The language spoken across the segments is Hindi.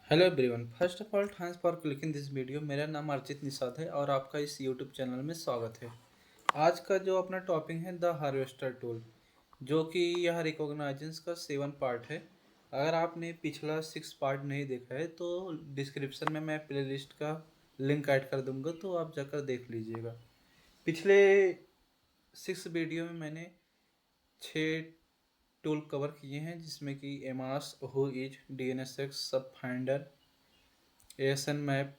Hello everyone, first of all thanks for clicking this video. मेरा नाम अर्चित निषाद है और आपका इस यूट्यूब चैनल में स्वागत है। आज का जो अपना टॉपिक है द हार्वेस्टर टूल, जो कि यह रिकॉग्नाइजेंस का 7 पार्ट है। अगर आपने पिछला 6 पार्ट नहीं देखा है तो डिस्क्रिप्शन में मैं प्लेलिस्ट का लिंक ऐड कर दूंगा, तो आप जाकर देख लीजिएगा। पिछले 6 वीडियो में मैंने 6 टूल कवर किए हैं, जिसमें कि एमास, हु इज, डीएनएसएक्स, सब फाइंडर, एएसएन मैप,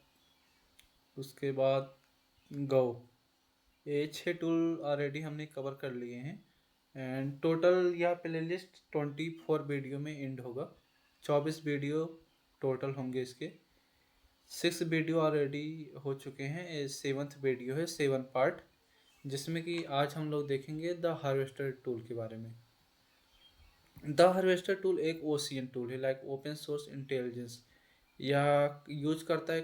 उसके बाद गो। ये 6 टूल ऑलरेडी हमने कवर कर लिए हैं। एंड टोटल यह प्लेलिस्ट 24 वीडियो में एंड होगा। 24 वीडियो टोटल होंगे इसके। 6 वीडियो ऑलरेडी हो चुके हैं, ये 7th वीडियो है, 7 पार्ट, जिसमें कि आज हम लोग देखेंगे द हार्वेस्टर टूल के बारे में। द हार्वेस्टर टूल एक ओशियन टूल है, लाइक ओपन सोर्स इंटेलिजेंस। यह यूज करता है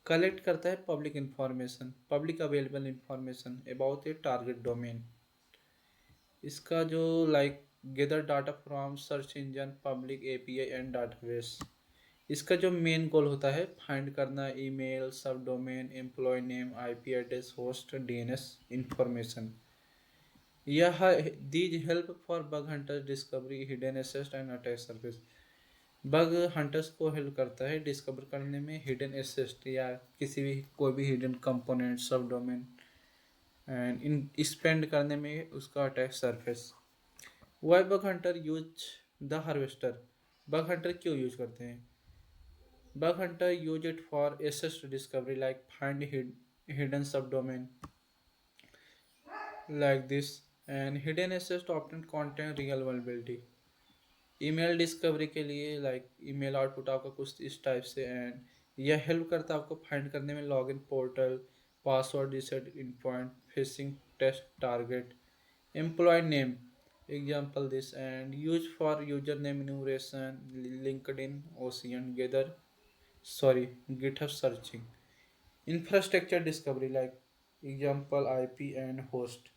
कलेक्ट करता है public available information about a target domain. इसका जो like gather data from search engine, public API and database. इसका जो मेन गोल होता है फाइंड करना ईमेल, सब domain, employee name, IP address, host, DNS information. यह these help for bug hunter discovery, hidden asset and attack service. Bug hunters को हेल्प करता है डिस्कवर करने में हिडन एसेट या किसी भी कोई भी हिडन कंपोनेंट, सब डोमेन, एंड इन स्पेंड करने में उसका attack surface. Why bug hunter use the harvester. Bug hunter क्यों यूज करते हैं? Bug hunter use it for asset discovery, like find hidden subdomain like this, and hidden assets often contain real vulnerability। Email discovery के लिए लाइक ईमेल आउटपुट आपका कुछ इस टाइप से, एंड यह हेल्प करता है आपको फाइंड करने में login portal, password reset endpoint, phishing test target, employee name, example this, and use for user name enumeration, LinkedIn, ocean, gather, sorry, GitHub searching. Infrastructure discovery, like example IP and host.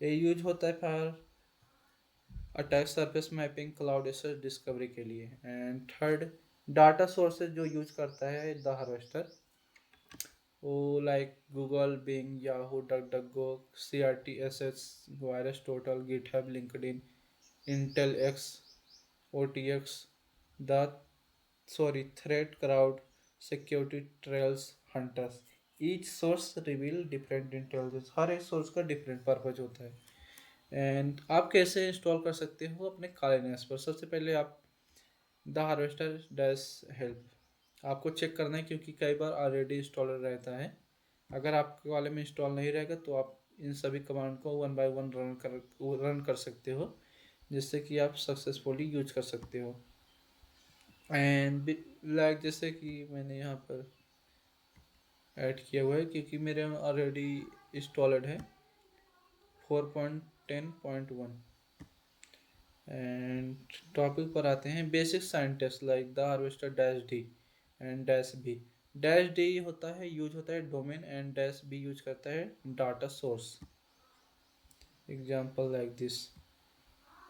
ये यूज होता है for attack surface mapping, cloud asset discovery के लिए। एंड थर्ड, डाटा सोर्सेज जो यूज करता है द हार्वेस्टर, वो like Google, Bing, Yahoo, DuckDuckGo, C R T S S, VirusTotal, GitHub, LinkedIn, Intel X, O T X, the threat crowd, security trails, hunters. Each source reveal different intelligence. हर एक सोर्स का डिफरेंट पर्पज होता है। एंड आप कैसे इंस्टॉल कर सकते हो अपने कालीनेस पर? सबसे पहले आप द हार्वेस्टर डैश हेल्प आपको चेक करना है, क्योंकि कई बार ऑलरेडी इंस्टॉलर रहता है। अगर आपके वाले में इंस्टॉल नहीं रहेगा तो आप इन सभी कमांड को 1 बाय 1 रन कर सकते हो, जिससे कि आप सक्सेसफुली यूज कर सकते हो। एंड लाइक जैसे कि मैंने यहाँ पर ऐड किया हुआ है, क्योंकि मेरे में ऑलरेडी इंस्टॉल्ड है 4.10.1। एंड टॉपिक पर आते हैं, basic scientist like the harvester dash D and dash B. Dash D होता है यूज होता है domain, and dash B use करता है data source, example like this.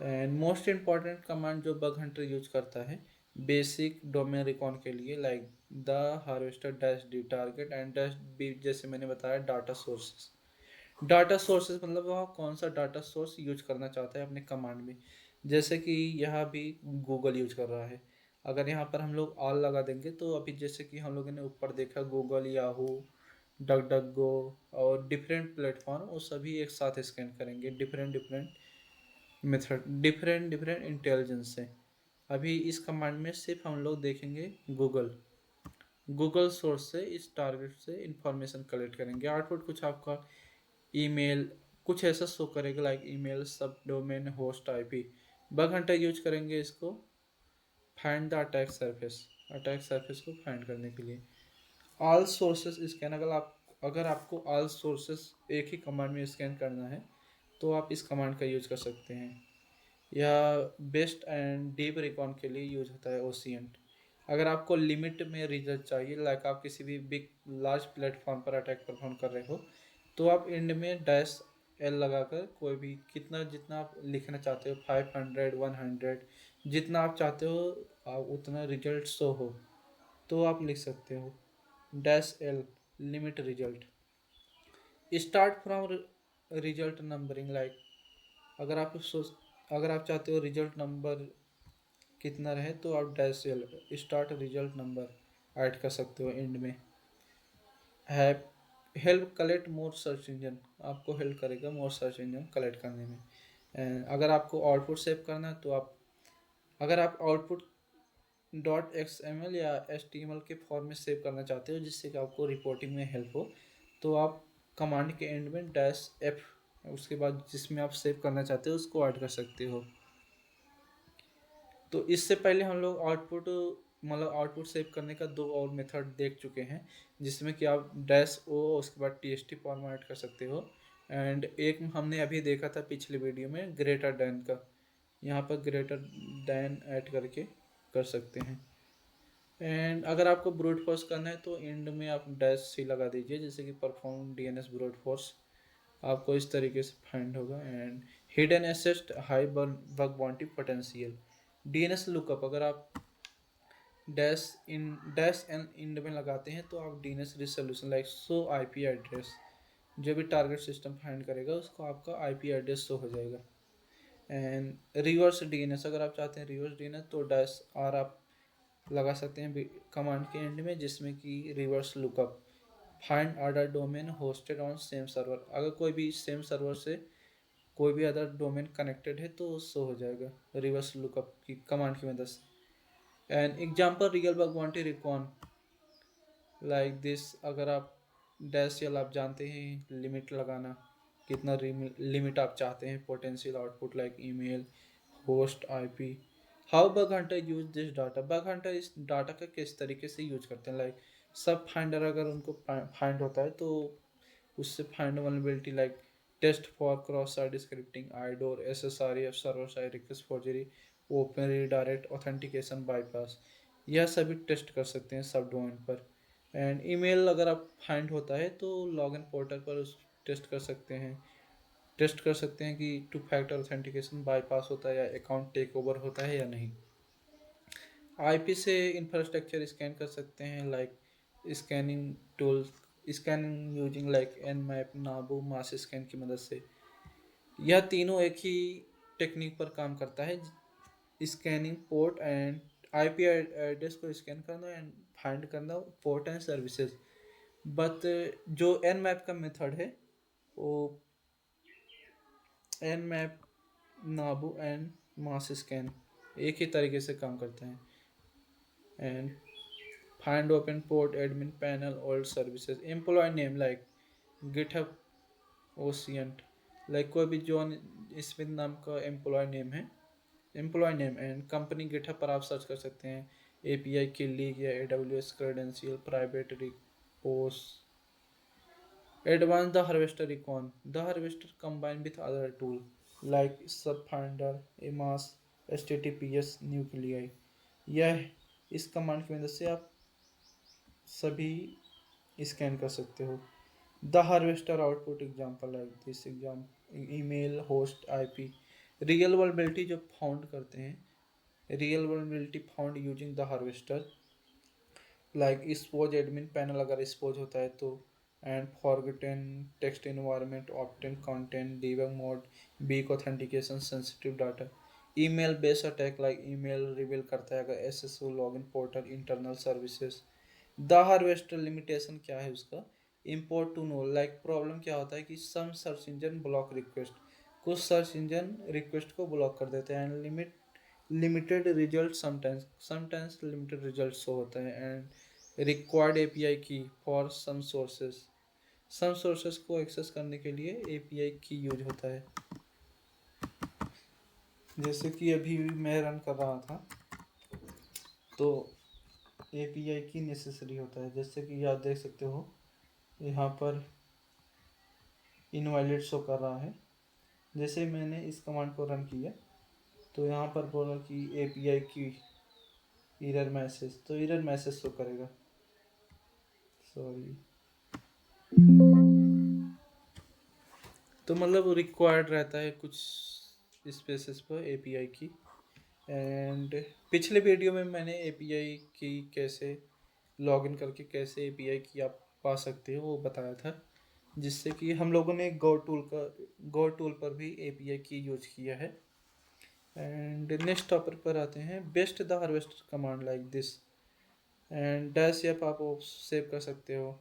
And most important command जो बग हंटर यूज करता है बेसिक डोमेन रिकॉन के लिए, like the harvester dash D target, and dash B जैसे मैंने बताया डाटा सोर्सेस। डाटा सोर्सेस मतलब वह कौन सा डाटा सोर्स यूज करना चाहता है अपने कमांड में। जैसे कि यहाँ भी गूगल यूज कर रहा है, अगर यहाँ पर हम लोग ऑल लगा देंगे तो अभी जैसे कि हम लोगों ने ऊपर देखा गूगल, याहू, डक डक गो और डिफरेंट प्लेटफॉर्म, वो सभी एक साथ स्कैन करेंगे different different method, different different intelligence से। अभी इस कमांड में सिर्फ हम लोग देखेंगे गूगल सोर्स से, इस टारगेट से इंफॉर्मेशन कलेक्ट करेंगे। आउटपुट कुछ आपका ईमेल कुछ ऐसा शो करेगा, लाइक ईमेल, सब domain, host, IP. Bug hunter use करेंगे इसको फाइंड द अटैक सरफेस को फाइंड करने के लिए। ऑल सोर्सेस स्कैन, अगर आपको ऑल सोर्सेस एक ही कमांड में स्कैन करना है तो आप इस कमांड का यूज कर सकते हैं। यह बेस्ट एंड डीप रिकॉन के लिए यूज होता है ओशियंट। अगर आपको लिमिट में रिजल्ट चाहिए, लाइक आप किसी भी बिग लार्ज प्लेटफॉर्म पर अटैक परफॉर्म कर रहे हो, तो आप एंड में डैश एल लगाकर कोई भी कितना जितना आप लिखना चाहते हो, 500 100 जितना आप चाहते हो उतना रिजल्ट शो हो, तो आप लिख सकते हो dash L limit result. Start from result numbering, like अगर आप सोच अगर आप चाहते हो रिजल्ट नंबर कितना रहे तो आप dash L start result number add कर सकते हो एंड में। Help help collect more search engine, आपको हेल्प करेगा मोर सर्च इंजन कलेक्ट करने में। एंड अगर आपको आउटपुट सेव करना है तो आप अगर आप output dot X M L या एच टी एम एल के फॉर्म में सेव करना चाहते हो जिससे कि आपको रिपोर्टिंग में हेल्प हो, तो आप कमांड के एंड में डैश एफ उसके बाद जिसमें आप सेव करना चाहते हो उसको ऐड कर सकते हो। तो इससे पहले हम लोग आउटपुट सेव करने का दो और मेथड देख चुके हैं, जिसमें कि आप डैश ओ उसके बाद टी एस टी फॉर्मेट कर सकते हो। एंड एक हमने अभी देखा था पिछले वीडियो में ग्रेटर दैन का, यहाँ पर ग्रेटर दैन ऐड करके कर सकते हैं। एंड अगर आपको ब्रूट फोर्स करना है तो एंड में आप डैश सी लगा दीजिए, जैसे कि परफॉर्म डीएनएस ब्रूट फोर्स, आपको इस तरीके से फाइंड होगा। And hidden asset high bug bounty potential DNS lookup, अगर आप डैश एन इंड में लगाते हैं तो आप DNS resolution like show IP address, जो भी टारगेट सिस्टम फाइंड करेगा उसको आपका आईपी एड्रेस शो हो जाएगा। एंड रिवर्स डीएनएस, अगर आप चाहते हैं रिवर्स डीएनएस तो डैश आर आप लगा सकते हैं कमांड के एंड में, जिसमें कि reverse lookup find other domain hosted on same server, अगर कोई भी सेम सर्वर से कोई भी अदर डोमेन कनेक्टेड है तो शो हो जाएगा रिवर्स लुकअप की कमांड की मदद से। And example real bug bounty recon like this, अगर आप डैश एल आप जानते हैं लिमिट लगाना, कितना लिमिट आप चाहते हैं potential output like email host IP. How bug hunter use this data, bug Hunter इस डाटा का किस तरीके से यूज करते हैं, लाइक सब फाइंडर अगर उनको फाइंड होता है तो उससे find vulnerability like test for cross site scripting IDOR S S R F server side request forgery open redirect authentication bypass, यह सभी टेस्ट कर सकते हैं सब डोमेन पर। एंड ईमेल अगर आप फाइंड होता है तो लॉगिन पोर्टल पर उस टेस्ट कर सकते हैं कि टू फैक्टर ऑथेंटिकेशन बाईपास होता है या अकाउंट टेक ओवर होता है या नहीं। आईपी से इंफ्रास्ट्रक्चर स्कैन कर सकते हैं like scanning tools, scanning using like nmap Naabu masscan की मदद से। यह तीनों एक ही टेक्निक पर काम करता है, scanning port and IP address को स्कैन करना एंड फाइंड करना पोर्ट एंड सर्विसेज। बट जो एन मैप का मेथड है वो nmap Naabu and masscan एक ही तरीके से काम करते हैं। And find open port admin panel old services employ name like GitHub OSINT, like कोई भी जॉन स्मिथ नाम का employ name and company GitHub पर आप सर्च कर सकते हैं एपीआई की लीग या AWS credential private repos. Advance the harvester recon, the harvester combine with other tool like subfinder Amass H T T P S nuclei, यह इस कमांड की मदद से आप सभी स्कैन कर सकते हो। The harvester output example like this exam email host IP real world जो फाउंड करते हैं real world found using the harvester like suppose admin panel अगर स्पोज होता है तो and forgotten text environment open content debug mode weak authentication sensitive data. Email based attack like email reveal करता है अगर SSO login portal internal services. The harvester limitation क्या है उसका, import to know like problem क्या होता है कि सम सर्च इंजन ब्लॉक रिक्वेस्ट, कुछ सर्च इंजन रिक्वेस्ट को ब्लॉक कर देते हैं। And limited result sometimes limited result show होता है। एंड रिक्वायर्ड एपीआई की फॉर सम सोर्सेस को एक्सेस करने के लिए एपीआई की यूज होता है, जैसे कि अभी मैं रन कर रहा था तो एपीआई की नेसेसरी होता है, जैसे कि आप देख सकते हो यहाँ पर इनवैलिड शो कर रहा है। जैसे मैंने इस कमांड को रन किया तो यहाँ पर बोला कि एपीआई की एरर मैसेज, तो एरर मैसेज शो करेगा, सॉरी। तो मतलब रिक्वायर्ड रहता है कुछ स्पेसेस पर एपीआई की, एंड पिछले वीडियो में मैंने एपीआई की कैसे लॉगिन करके कैसे एपीआई की आप पा सकते हो वो बताया था, जिससे कि हम लोगों ने गो टूल पर भी एपीआई की यूज किया है। एंड नेक्स्ट टॉपिक पर आते हैं, best the harvester command like this. And dash F आप सेव कर सकते हो,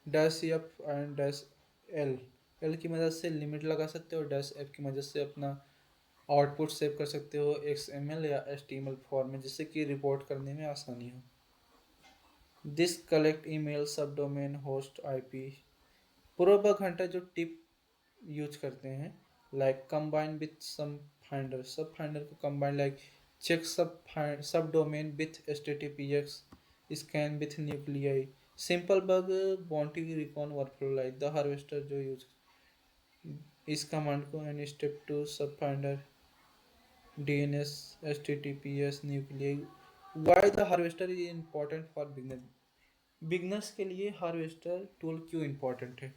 dash F and dash L. L की मदद से लिमिट लगा सकते हो, डैश एफ की मदद से अपना आउटपुट सेव कर सकते हो XML या HTML फॉर्म में, जिससे कि रिपोर्ट करने में आसानी हो। दिस कलेक्ट ईमेल सब डोमेन होस्ट आईपी। पूर्वक घंटा जो टिप यूज करते हैं, like combine with Subfinder, Subfinder को combine, like check sub domain with HTTPS, scan with Nuclei, simple bug bounty recon workflow, like the harvester जो यूज इस कमांड को and step two Subfinder DNS HTTPS Nuclei. Why the harvester is important for beginner. Beginners के लिए हार्वेस्टर टूल क्यों इम्पोर्टेंट है?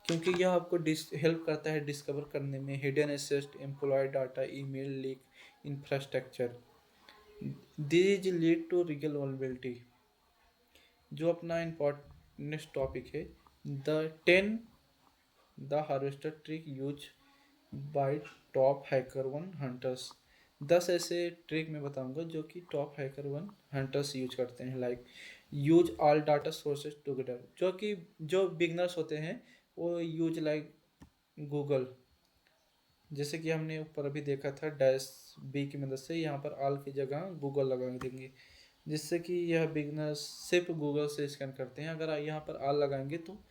क्योंकि यह आपको हेल्प करता है डिस्कवर करने में hidden asset, employ data, email leak, infrastructure. These lead to real vulnerability. जो अपना इम्पोर्टेंट टॉपिक है, the 10 the harvester trick use by top hacker one hunters. 10 ऐसे ट्रिक मैं बताऊंगा जो कि top hacker one hunters use करते हैं, like use all data sources together. जो कि जो बिगनर्स होते हैं वो यूज लाइक गूगल, जैसे कि हमने ऊपर अभी देखा था, डैश बी की मदद से यहाँ पर ऑल की जगह गूगल लगा देंगे, जिससे कि यह बिगनर्स सिर्फ गूगल से स्कैन करते हैं। अगर यहाँ पर ऑल लगाएंगे तो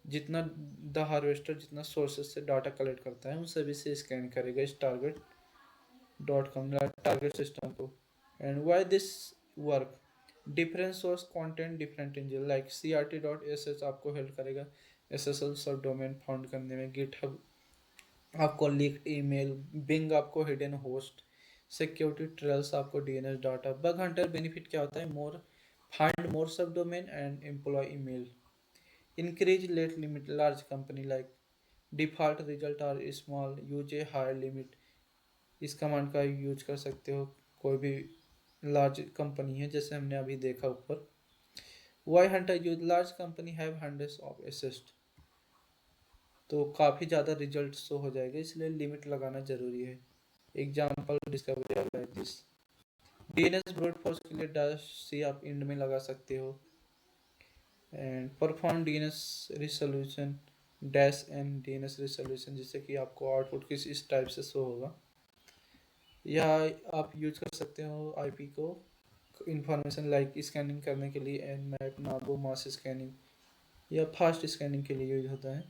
जितना द हार्वेस्टर जितना सोर्सेज से डाटा कलेक्ट करता है उन सभी से स्कैन करेगा इस target.com टारगेट सिस्टम को। And Y this work, different source content different engine, like CRT.sh आपको हेल्प करेगा SSL सब डोमेन फाउंड करने में, गिटहब आपको लीक्ड ईमेल, बिंग आपको हिडन होस्ट, सिक्योरिटी ट्रेल्स आपको DNS data. Bug hunter benefit क्या होता है, more find more sub domain and employ email, increase late limit, large company like default result are small, use a higher limit। इस कमांड का यूज कर सकते हो कोई भी लार्ज कंपनी है, जैसे हमने अभी देखा ऊपर। Why hunter use large company have hundreds of assist, तो काफ़ी ज़्यादा रिजल्ट शो हो जाएगा, इसलिए लिमिट लगाना जरूरी है। Example discovery like this. DNS brute force के लिए डैश सी आप इंड में लगा सकते हो। And perform DNS resolution, dash N DNS resolution, जिससे कि आपको आउटपुट किस इस टाइप से शो होगा। या आप यूज कर सकते हो आईपी को इंफॉर्मेशन लाइक स्कैनिंग करने के लिए, nmap, Naabu, mass scanning या फास्ट स्कैनिंग के लिए यूज होता है।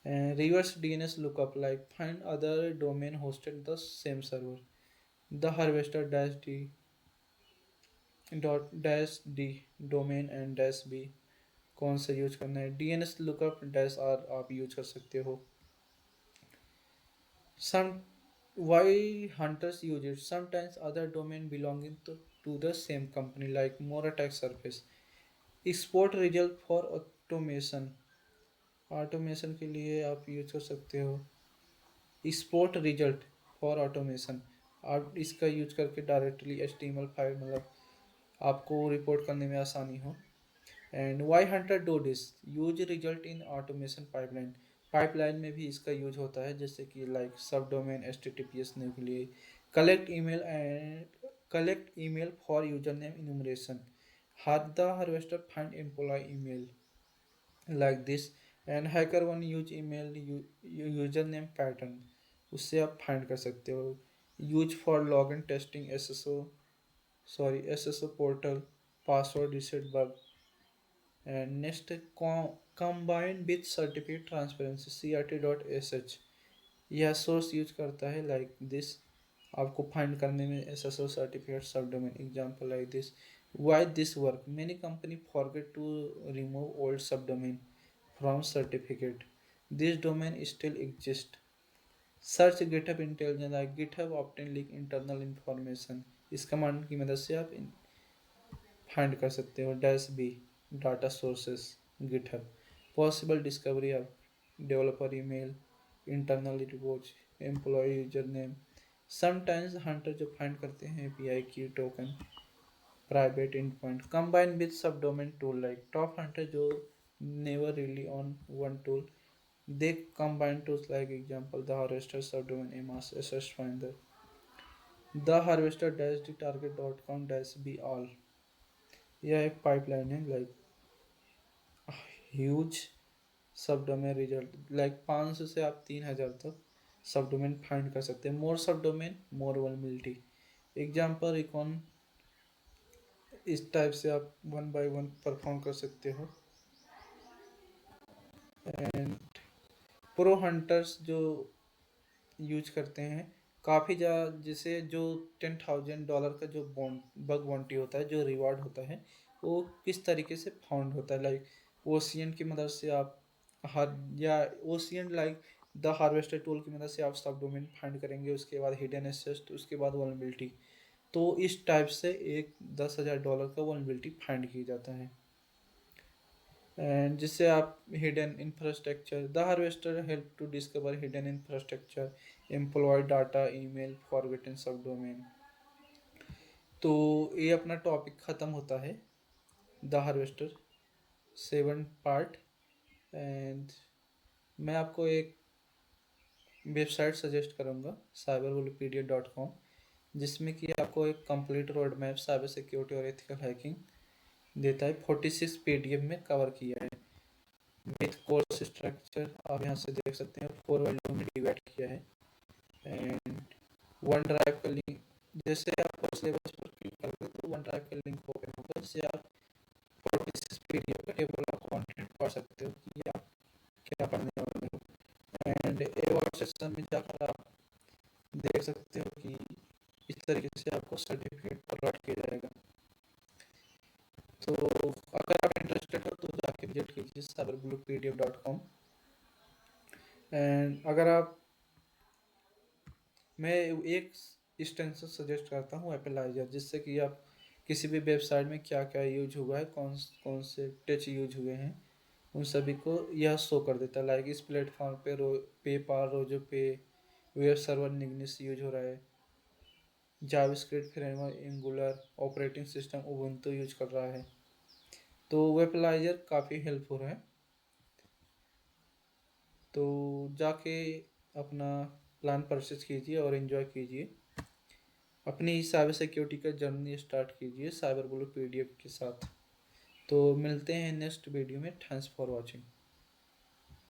And reverse DNS lookup, like find other domain hosted the same server. The harvester dash D domain and dash B कौन सा यूज करना है, DNS लुकअप डैश आर आप यूज कर सकते हो। Some why hunters use it, sometimes other domain belonging to the same company, like more attack surface. Export result for automation, automation के लिए आप यूज कर सकते हो एक्सपोर्ट रिजल्ट फॉर ऑटोमेशन। आप इसका यूज करके डायरेक्टली HTML फाइल, मतलब आपको रिपोर्ट करने में आसानी हो। And why hunter do this, use result in automation pipeline. Pipeline में भी इसका यूज होता है, जैसे कि like sub domain HTTPS nuclei, collect email for user name enumeration, हाथ the harvester find employ email like this. And hacker one use email user name pattern, उससे आप फाइंड कर सकते हो। Use for log in testing SSO portal, password reset bug. And next combine with certificate transparency, CRT.sh, यह सोर्स यूज करता है लाइक दिस आपको फाइंड करने में SSO certificate sub domain. Example like this. Why this work, many company forget to remove old sub domain from certificate, this domain still exist. Search GitHub intelligence, like GitHub often leak internal information, इस कमांड की मदद से आप फाइंड कर सकते हो। Dash B data sources GitHub, possible discovery of developer email, internal reports, employ user name, sometimes hunter जो फाइंड करते हैं एपीआई की token private end point combine with sub domain tool like top hunter जो never rely on one tool they combine tools like example the harvester sub domain Amass SS finder the harvester dash D target dot com dash B all. यह एक पाइपलाइन है like huge sub domain result like 500 से आप 3000 तक सब डोमेन फाइंड कर सकते हैं। मोर सब डोमेन मोर वल्नरेबिलिटी एग्जाम्पल इकॉन इस टाइप से आप वन बाय वन परफॉर्म कर सकते हो। एंड प्रो हंटर्स जो यूज करते हैं काफ़ी ज़्यादा, जैसे जो $10,000 का जो बग बाउंटी होता है, जो रिवार्ड होता है, वो किस तरीके से फाउंड होता है लाइक ओशियन की मदद से आप हर या ocean like the harvester tool की मदद से आप सब डोमेन फाइंड करेंगे, उसके बाद हिडन एसेस्ट, उसके बाद वल्नरेबिलिटी। तो इस टाइप से एक $10,000 का वल्नरेबिलिटी फाइंड किया जाता है। एंड जिससे आप hidden infrastructure the harvester help to discover hidden infrastructure employ data email forgotten sub domain. तो ये अपना टॉपिक ख़त्म होता है द हार्वेस्टर 7 पार्ट। एंड मैं आपको एक वेबसाइट सजेस्ट करूँगा cyberbullypedia.com, जिसमें कि आपको एक complete road map cyber security और एथिकल हैकिंग देता है। 46 PDF में कवर किया है विथ कोर्स स्ट्रक्चर। आप यहाँ से देख सकते हैं 4 वैल्यू में डिवाइड किया है। एंड वन ड्राइव का लिंक, जैसे आप कोर्स लेवल्स पर क्लिक करोगे तो वन ड्राइव का लिंक ओपन होगा, जिससे आप 46 PDF का टेबल ऑफ कंटेंट पढ़ सकते हो कि आप क्या पढ़ने वाले हो। एंड अवार्ड सेक्शन में जाकर आप देख सकते हो कि इस तरीके से आपको सर्टिफिकेट प्रोवाइड किया जाएगा। तो अगर आप इंटरेस्टेड हो तो जाके विजिट कीजिए cyberbullypedia.com। एंड अगर आप, मैं एक एक्सटेंशन सजेस्ट करता हूँ एपेलाइजर, जिससे कि आप किसी भी वेबसाइट में क्या क्या यूज हुआ है, कौन कौन से टच यूज हुए हैं, उन सभी को यह शो कर देता है। लाइक इस प्लेटफॉर्म पे पेपाल, रोजो पे, वेब सर्वर निग्निस यूज हो रहा है, JavaScript framework angular, operating system Ubuntu use कर रहा है। तो वेबलाइजर काफ़ी हेल्पफुल है। तो जाके अपना प्लान परचेज कीजिए और इन्जॉय कीजिए, अपनी साइबर सिक्योरिटी का जर्नी स्टार्ट कीजिए साइबर बुली PDF के साथ। तो मिलते हैं नेक्स्ट वीडियो में। Thanks for watching.